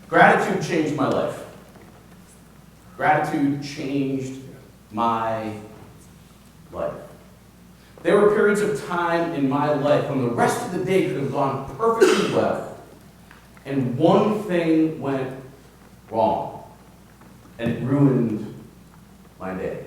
Gratitude changed my life. Gratitude changed my life. There were periods of time in my life when the rest of the day could have gone perfectly well, and one thing went wrong, and it ruined my day.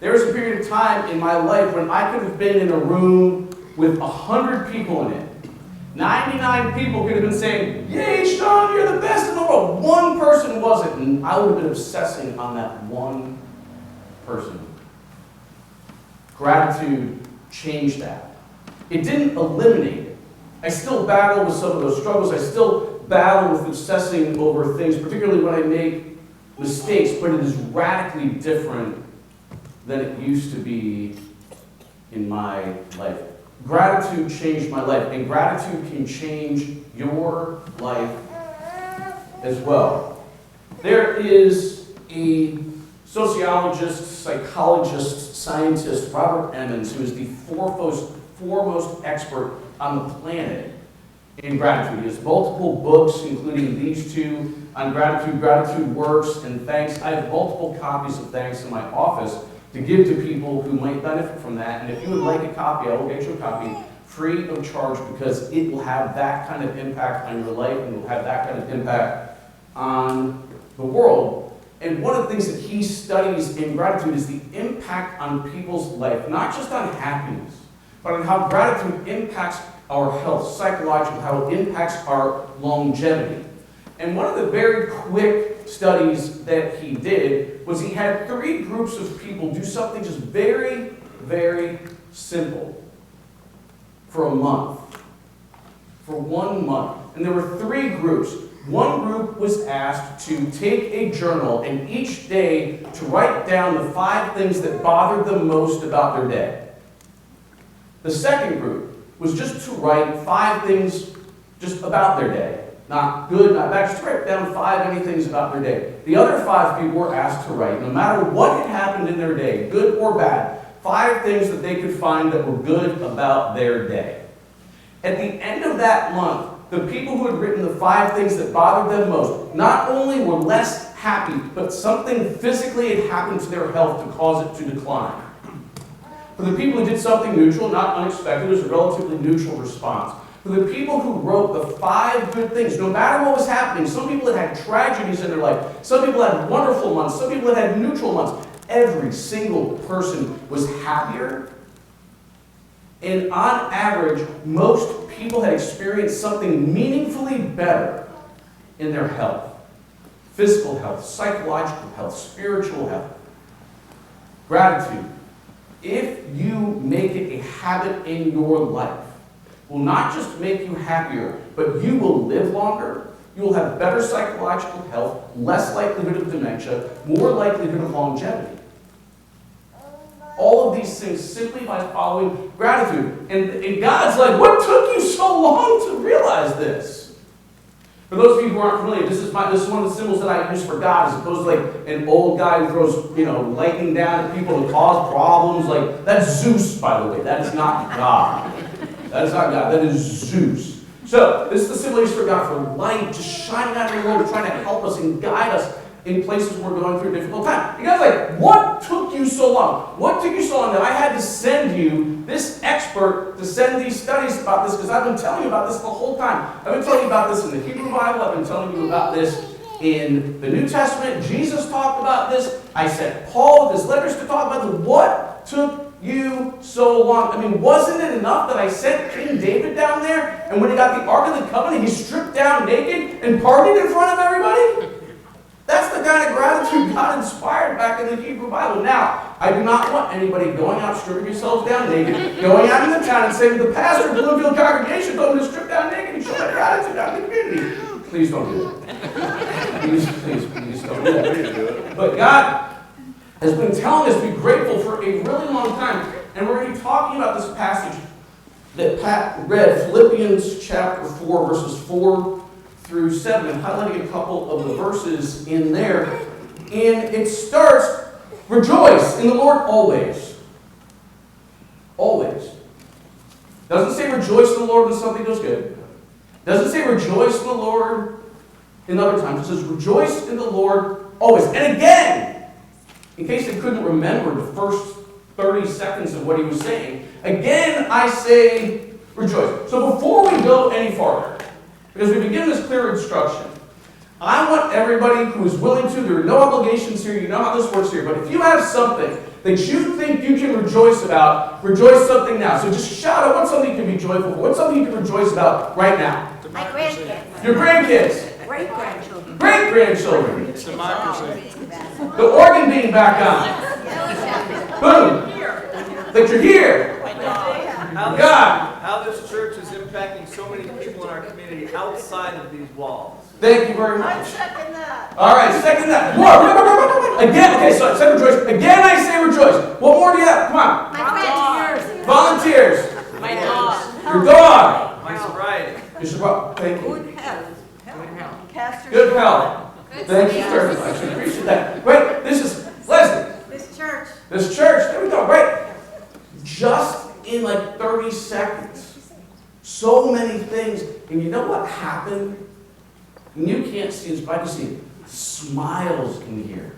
There was a period of time in my life when I could have been in a room with 100 people in it. 99 people could have been saying, "Yay, Sean, you're the best in the world." One person wasn't, and I would have been obsessing on that one person. Gratitude changed that. It didn't eliminate it. I still battle with some of those struggles. I still battle with obsessing over things, particularly when I make mistakes, but it is radically different than it used to be in my life. Gratitude changed my life, and gratitude can change your life as well. There is a sociologist, psychologist, scientist, Robert Emmons, who is the foremost expert on the planet in gratitude. He has multiple books, including these two on gratitude, Gratitude Works, and Thanks. I have multiple copies of Thanks in my office to give to people who might benefit from that. And if you would like a copy, I will get you a copy free of charge, because it will have that kind of impact on your life, and it will have that kind of impact on the world. And one of the things that he studies in gratitude is the impact on people's life, not just on happiness, but on how gratitude impacts our health, psychological, how it impacts our longevity. And one of the very quick studies that he did was he had 3 groups of people do something just very, very simple for a month. For 1 month. And there were 3 groups. One group was asked to take a journal and each day to write down the 5 things that bothered them most about their day. The second group was just to write 5 things just about their day. Not good, not bad, just to write down 5 any things about their day. The other 5 people were asked to write, no matter what had happened in their day, good or bad, 5 things that they could find that were good about their day. At the end of that month, the people who had written the 5 things that bothered them most not only were less happy, but something physically had happened to their health to cause it to decline. For the people who did something neutral, not unexpected, it was a relatively neutral response. For the people who wrote the 5 good things, no matter what was happening, some people had had tragedies in their life, some people had wonderful months, some people had neutral months, every single person was happier. And on average, most people had experienced something meaningfully better in their health. Physical health, psychological health, spiritual health. Gratitude, if you make it a habit in your life, will not just make you happier, but you will live longer, you will have better psychological health, less likelihood of dementia, more likelihood of longevity. All of these things simply by following gratitude. And God's like, what took you so long to realize this? For those of you who aren't familiar, this is one of the symbols that I use for God, as opposed to like an old guy who throws, lightning down at people to cause problems. Like, that's Zeus, by the way. That is not God. That is not God. That is Zeus. So, this is the symbol used for God, for light, just shining out in the world, trying to help us and guide us in places where we're going through a difficult time. And God's like, what took you so long? What took you so long that I had to send you this expert to send these studies about this? Because I've been telling you about this the whole time. I've been telling you about this in the Hebrew Bible. I've been telling you about this in the New Testament. Jesus talked about this. I sent Paul with his letters to talk about this. What took you so long? I mean, wasn't it enough that I sent King David down there, and when he got the Ark of the Covenant, he stripped down naked and partied in front of everybody? That's the kind of gratitude God inspired back in the Hebrew Bible. Now, I do not want anybody going out, stripping yourselves down naked, going out in the town and saying, the pastor of Bloomfield Congregation told me to strip down naked and show my gratitude out in the community. Please don't do it. Please don't do that. But God has been telling us to be grateful for a really long time. And we're going to be talking about this passage that Pat read, Philippians chapter 4, verses 4 through 7, and highlighting a couple of the verses in there. And it starts, rejoice in the Lord always. Always. Doesn't say rejoice in the Lord when something goes good. Doesn't say rejoice in the Lord in other times. It says, rejoice in the Lord always. And again, in case they couldn't remember the first 30 seconds of what he was saying, again I say rejoice. So before we go any farther, because we begin this clear instruction, I want everybody who is willing to, there are no obligations here, you know how this works here, but if you have something that you think you can rejoice about, rejoice something now. So just shout out what's something you can be joyful for. What's something you can rejoice about right now? My grandkids. Your grandkids. Great-grandchildren. Great-grandchildren. It's democracy. The organ being back on. Boom. That you're here. God. How this church is impacting so many people in our community outside of these walls. Thank you very much. I second that. All right, second that. Whoa. Again, okay, so I said rejoice. Again, I say rejoice. What more do you have? Come on. My friends. Volunteers. My dog. Your dog. My sobriety. Your sobriety. Thank you. Good health. Good health. Cast your Good health. Thank you, sir. I should appreciate that. Right, this is, Leslie. This church. This church, there we go, right? Just in like 30 seconds. So many things. And you know what happened? And you can't see this, but I can see it. Smiles in here.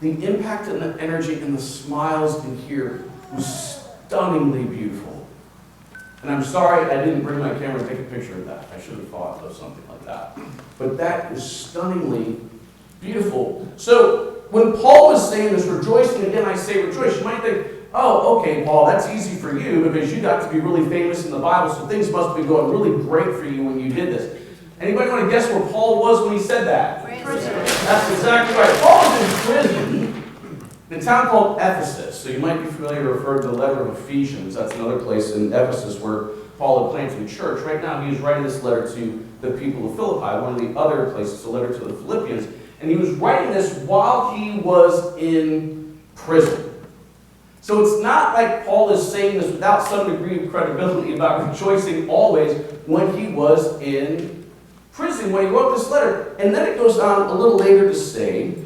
The impact and the energy and the smiles in here was stunningly beautiful. And I'm sorry I didn't bring my camera and take a picture of that. I should have thought of something like that. But that is stunningly beautiful. So when Paul was saying this, rejoicing, again I say rejoice, you might think, oh, okay, Paul, that's easy for you because you got to be really famous in the Bible, so things must be going really great for you when you did this. Anybody want to guess where Paul was when he said that? Prison. That's exactly right. Paul was in prison in a town called Ephesus. So you might be familiar with the letter of Ephesians. That's another place in Ephesus where Paul had planted a church. Right now he is writing this letter to the people of Philippi, one of the other places, a letter to the Philippians. And he was writing this while he was in prison. So it's not like Paul is saying this without some degree of credibility about rejoicing always when he was in prison, when he wrote this letter. And then it goes on a little later to say,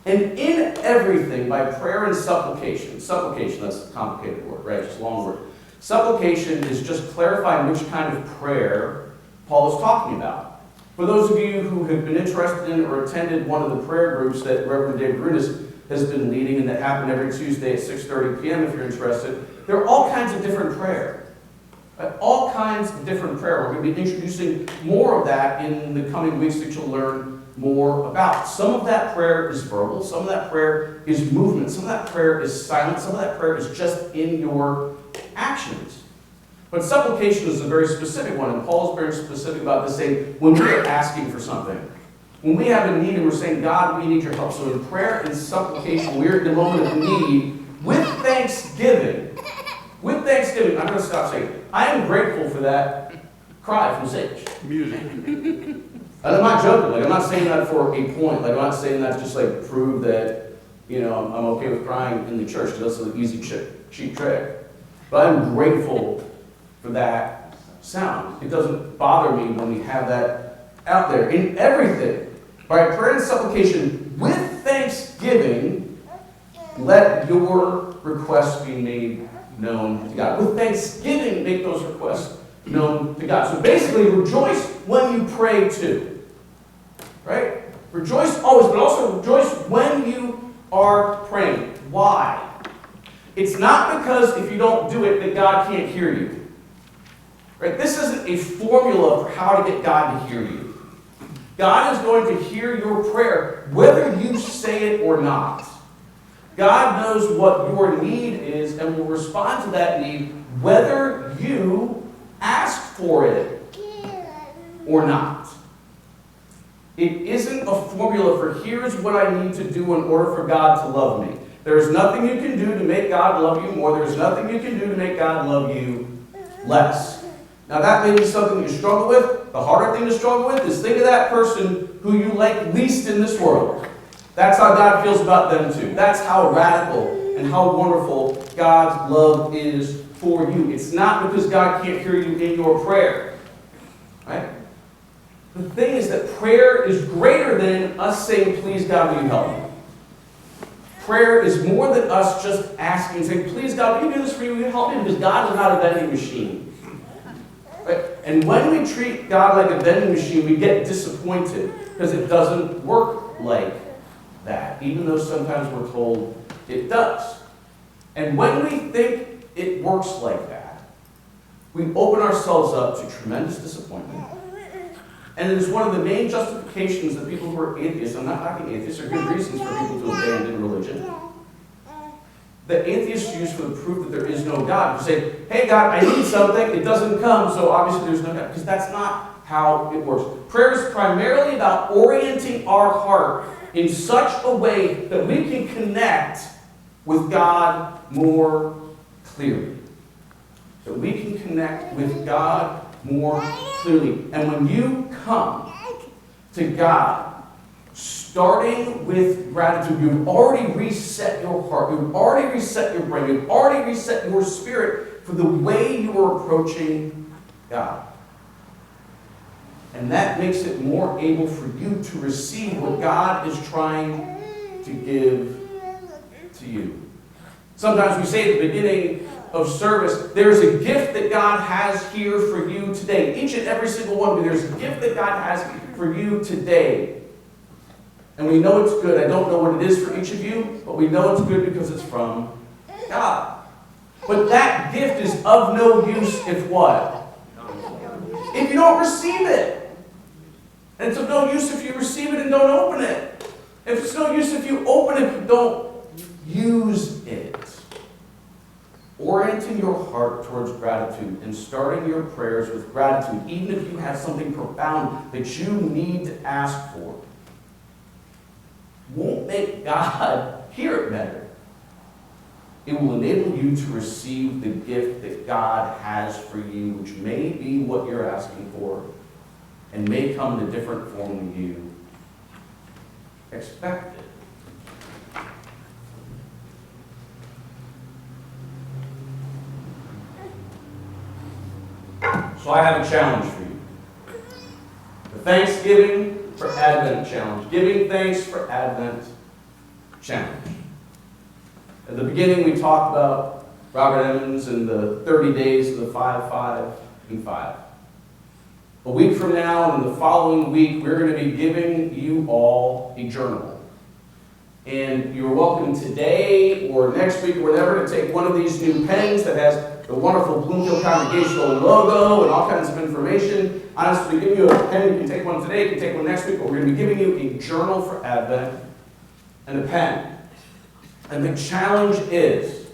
and in everything by prayer and supplication. Supplication, that's a complicated word, right? Just a long word. Supplication is just clarifying which kind of prayer Paul is talking about. For those of you who have been interested in or attended one of the prayer groups that Reverend David Brunis has been leading and that happen every Tuesday at 6:30 p.m. if you're interested, there are all kinds of different prayer. All kinds of different prayer. We're going to be introducing more of that in the coming weeks that you'll learn more about. Some of that prayer is verbal. Some of that prayer is movement. Some of that prayer is silent. Some of that prayer is just in your actions. But supplication is a very specific one, and Paul's very specific about this, saying when we are asking for something, when we have a need and we're saying, God, we need your help. So in prayer and supplication, we're in the moment of need with thanksgiving. With thanksgiving, I'm going to stop saying, I am grateful for that cry from Sage. Music. And I'm not joking. Like, I'm not saying that for a point. Like, I'm not saying that to just like prove that, you know, I'm okay with crying in the church. That's an easy, cheap trick. But I'm grateful for that sound. It doesn't bother me when we have that out there. In everything, by prayer and supplication, with thanksgiving, let your requests be made known to God. With thanksgiving, make those requests known to God. So basically, rejoice when you pray too. Right? Rejoice always, but also rejoice when you are praying. Why? It's not because if you don't do it that God can't hear you. Right? This isn't a formula for how to get God to hear you. God is going to hear your prayer whether you say it or not. God knows what your need is and will respond to that need whether you ask for it or not. It isn't a formula for here's what I need to do in order for God to love me. There's nothing you can do to make God love you more. There's nothing you can do to make God love you less. Now that may be something you struggle with. The harder thing to struggle with is think of that person who you like least in this world. That's how God feels about them too. That's how radical and how wonderful God's love is for you. It's not because God can't hear you in your prayer. Right? The thing is that prayer is greater than us saying, please God, will you help me? Prayer is more than us just asking and saying, please God, will you do this for you? Will you help me? Because God is not a vending machine. Right? And when we treat God like a vending machine, we get disappointed because it doesn't work like that, even though sometimes we're told it does. And when we think it works like that, we open ourselves up to tremendous disappointment. And it is one of the main justifications that people who are atheists, I'm not knocking atheists, are good reasons for people to abandon religion, that atheists use for the proof that there is no God. You say, hey God, I need something, it doesn't come, so obviously there's no God. Because that's not how it works. Prayer is primarily about orienting our heart in such a way that we can connect with God more clearly. That we can connect with God more clearly. And when you come to God, starting with gratitude, you've already reset your heart, you've already reset your brain, you've already reset your spirit for the way you are approaching God. And that makes it more able for you to receive what God is trying to give to you. Sometimes we say at the beginning of service, there's a gift that God has here for you today. Each and every single one of you, there's a gift that God has for you today. And we know it's good. I don't know what it is for each of you, but we know it's good because it's from God. But that gift is of no use if what? If you don't receive it. And it's of no use if you receive it and don't open it. If it's no use if you open it and don't use it. Orienting your heart towards gratitude and starting your prayers with gratitude, even if you have something profound that you need to ask for, won't make God hear it better. It will enable you to receive the gift that God has for you, which may be what you're asking for, and may come in a different form than you expected. So I have a challenge for you. The Thanksgiving for Advent challenge. Giving thanks for Advent challenge. At the beginning we talked about Robert Emmons and the 30 days of the 5, 5, and 5. A week from now and the following week, we're going to be giving you all a journal. And you're welcome today or next week or whatever to take one of these new pens that has the wonderful Bloomfield Congregational logo and all kinds of information. Honestly, we give you a pen. You can take one today, you can take one next week, but we're going to be giving you a journal for Advent and a pen. And the challenge is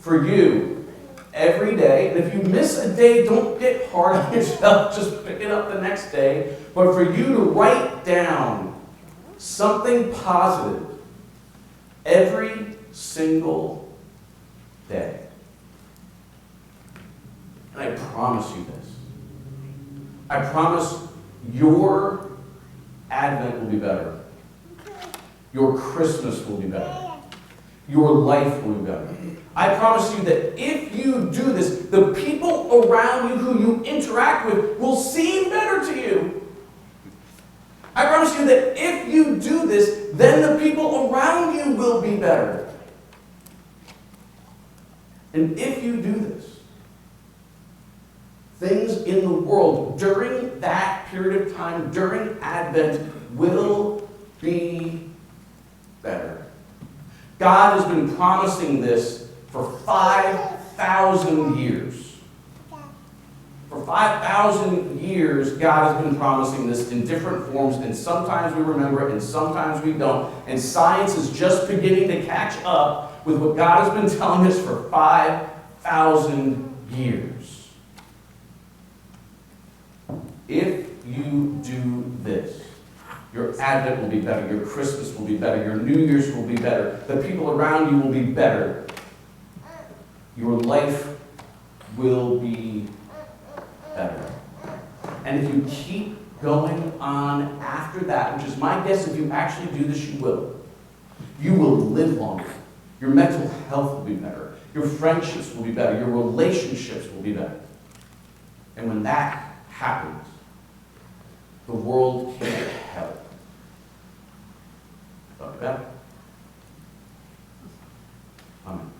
for you every day, and if you miss a day, don't get hard on yourself, just pick it up the next day, but for you to write down something positive every single day. And I promise you this. I promise your Advent will be better. Your Christmas will be better. Your life will be better. I promise you that if you do this, the people around you who you interact with will seem better to you. I promise you that if you do this, then the people around you will be better. And if you do this, things in the world during that period of time, during Advent, will be better. God has been promising this for 5,000 years. For 5,000 years, God has been promising this in different forms, and sometimes we remember it, and sometimes we don't. And science is just beginning to catch up with what God has been telling us for 5,000 years. If you do this, your Advent will be better, your Christmas will be better, your New Year's will be better, the people around you will be better, your life will be better. And if you keep going on after that, which is my guess, if you actually do this, you will. You will live longer. Your mental health will be better. Your friendships will be better. Your relationships will be better. And when that happens, the world can't help but better. Amen.